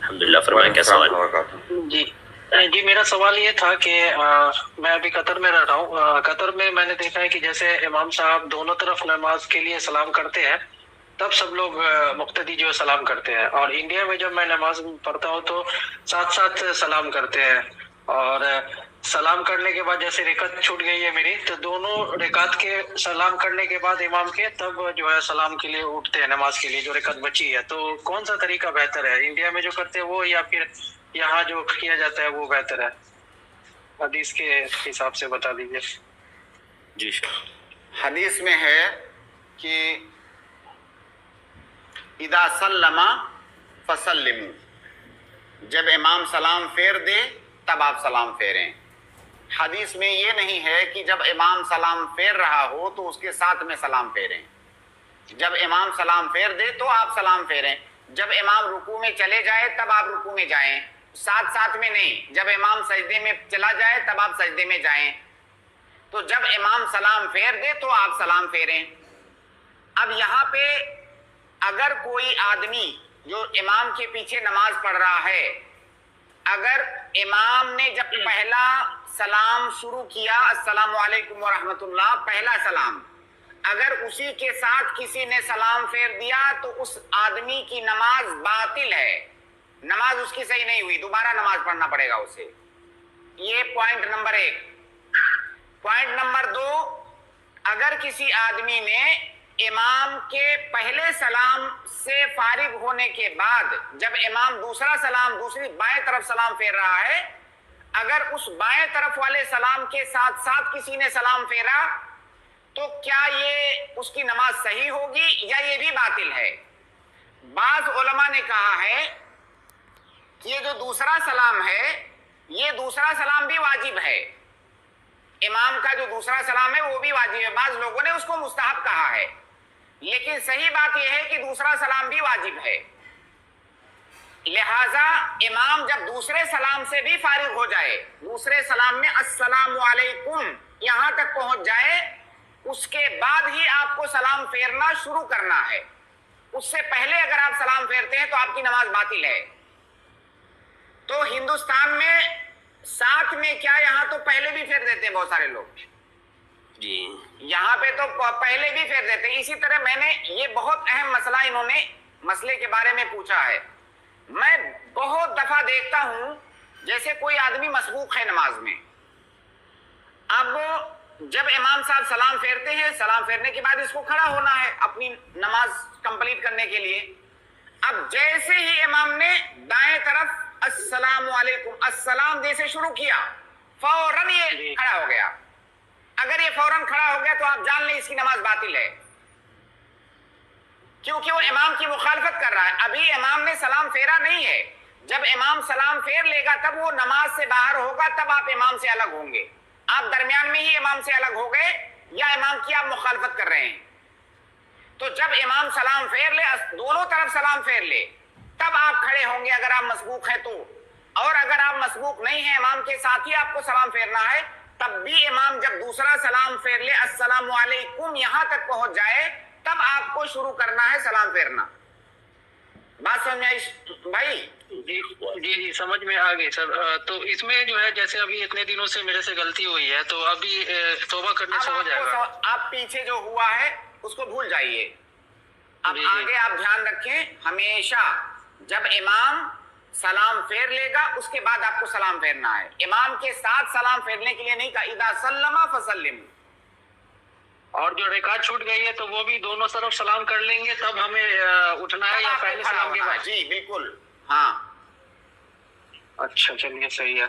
الحمدللہ، فرمائیں کیا سوال؟ جی میرا سوال یہ تھا کہ میں ابھی قطر میں رہ رہا ہوں. قطر میں میں نے دیکھا ہے کہ جیسے امام صاحب دونوں طرف نماز کے لیے سلام کرتے ہیں تب سب لوگ مقتدی جو ہے سلام کرتے ہیں، اور انڈیا میں جب میں نماز پڑھتا ہوں تو ساتھ ساتھ سلام کرتے ہیں، اور سلام کرنے کے بعد جیسے رکعت چھوٹ گئی ہے میری تو دونوں رکعت کے سلام کرنے کے بعد امام کے تب جو ہے سلام کے لیے اٹھتے ہیں نماز کے لیے جو رکعت بچی ہے. تو کون سا طریقہ بہتر ہے، انڈیا میں جو کرتے ہیں وہ یا پھر یہاں جو کیا جاتا ہے وہ بہتر ہے؟ حدیث کے حساب سے بتا دیجیے. جی حدیث میں ہے کہ اذا سلم فسلموا، جب امام سلام پھیر دے تب آپ سلام پھیریں. حدیث میں یہ نہیں ہے کہ جب امام سلام پھیر رہا ہو تو اس کے ساتھ میں سلام پھیریں. جب امام سلام پھیر دے تو آپ سلام پھیریں. جب امام رکوع میں چلے جائے تب آپ رکوع میں جائیں، ساتھ ساتھ میں نہیں. جب امام سجدے میں چلا جائے تب آپ سجدے میں جائیں. تو جب امام سلام پھیر دے تو آپ سلام پھیریں. اب یہاں پہ اگر کوئی آدمی جو امام کے پیچھے نماز پڑھ رہا ہے، اگر امام نے جب پہلا سلام شروع کیا السلام علیکم ورحمۃ اللہ، پہلا سلام، اگر اسی کے ساتھ کسی نے سلام پھیر دیا تو اس آدمی کی نماز باطل ہے، نماز اس کی صحیح نہیں ہوئی، دوبارہ نماز پڑھنا پڑے گا اسے. یہ پوائنٹ نمبر 1. پوائنٹ نمبر 2، اگر کسی آدمی نے امام کے پہلے سلام سے فارغ ہونے کے بعد جب امام دوسرا سلام دوسری بائیں طرف سلام پھیر رہا ہے، اگر اس بائیں طرف والے سلام کے ساتھ ساتھ کسی نے سلام پھیرا تو کیا یہ اس کی نماز صحیح ہوگی یا یہ بھی باطل ہے؟ بعض علماء نے کہا ہے کہ یہ جو دوسرا سلام ہے یہ دوسرا سلام بھی واجب ہے، امام کا جو دوسرا سلام ہے وہ بھی واجب ہے. بعض لوگوں نے اس کو مستحب کہا ہے، لیکن صحیح بات یہ ہے کہ دوسرا سلام بھی واجب ہے. لہذا امام جب دوسرے سلام سے بھی فارغ ہو جائے، دوسرے سلام میں السلام علیکم یہاں تک پہنچ جائے، اس کے بعد ہی آپ کو سلام پھیرنا شروع کرنا ہے. اس سے پہلے اگر آپ سلام پھیرتے ہیں تو آپ کی نماز باطل ہے. تو ہندوستان میں ساتھ میں کیا یہاں تو پہلے بھی پھیر دیتے ہیں بہت سارے لوگ، جی یہاں پہ تو پہلے بھی پھیر دیتے ہیں. اسی طرح میں نے یہ بہت اہم مسئلہ انہوں نے مسئلے کے بارے میں پوچھا ہے. میں بہت دفعہ دیکھتا ہوں جیسے کوئی آدمی مسبوق ہے نماز میں، اب جب امام صاحب سلام پھیرتے ہیں، سلام پھیرنے کے بعد اس کو کھڑا ہونا ہے اپنی نماز کمپلیٹ کرنے کے لیے. اب جیسے ہی امام نے دائیں طرف السلام علیکم السلام جیسے شروع کیا، فوراً یہ کھڑا ہو گیا. اگر یہ فوراً کھڑا ہو گیا تو آپ جان لیں اس کی نماز باطل ہے، کیونکہ وہ امام کی مخالفت کر رہا ہے. ابھی امام نے سلام پھیرا نہیں ہے، جب امام سلام پھیر لے گا تب وہ نماز سے باہر ہوگا، تب آپ امام سے الگ ہوں گے. آپ درمیان میں ہی امام سے الگ ہو گئے یا امام کی آپ مخالفت کر رہے ہیں. تو جب امام سلام پھیر لے، دونوں طرف سلام پھیر لے، تب آپ کھڑے ہوں گے اگر آپ مسبوق ہیں تو. اور اگر آپ مسبوق نہیں ہیں، امام کے ساتھ ہی آپ کو سلام پھیرنا ہے، تب بھی امام جب دوسرا سلام پھیر لے السلام علیکم یہاں تک پہنچ جائے تب آپ کو شروع کرنا ہے سلام پھیرنا. بات سمجھ میں آئی بھائی؟ جی سمجھ میں آ گئی سر. تو اس میں جو ہے جیسے ابھی اتنے دنوں سے میرے سے غلطی ہوئی ہے تو ابھی توبہ کرنے سے ہو جائے گا؟ آپ پیچھے جو ہوا ہے اس کو بھول جائیے. اب آگے آپ دھیان رکھیں، ہمیشہ جب امام سلام پھیر لے گا اس کے بعد آپ کو سلام پھیرنا ہے. امام کے ساتھ سلام پھیرنے کے لیے نہیں کہا اذا سلم فسلموا. اور جو رکعت چھوٹ گئی ہے تو وہ بھی دونوں طرف سلام کر لیں گے تب ہمیں اٹھنا ہے یا پہلے سلام کے بعد؟ جی بالکل، ہاں. اچھا چلیے صحیح ہے.